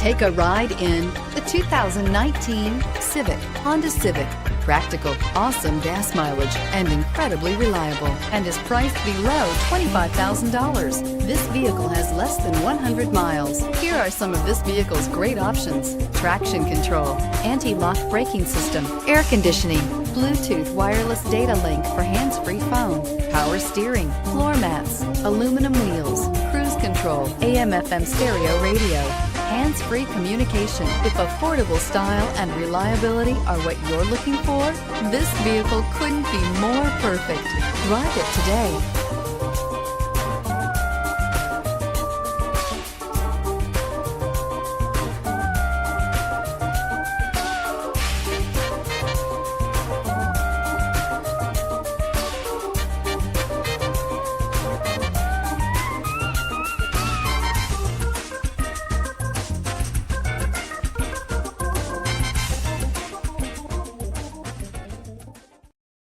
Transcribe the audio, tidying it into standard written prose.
Take a ride in the 2019 Civic, Honda Civic. Practical, awesome gas mileage, and incredibly reliable, and is priced below $25,000. This vehicle has less than 100 miles. Here are some of this vehicle's great options: traction control, anti-lock braking system, air conditioning, Bluetooth wireless data link for hands-free phone, power steering, floor mats, aluminum wheels, cruise control, AM/FM stereo radio, hands-free communication. If affordable style and reliability are what you're looking for, this vehicle couldn't be more perfect. Drive it today.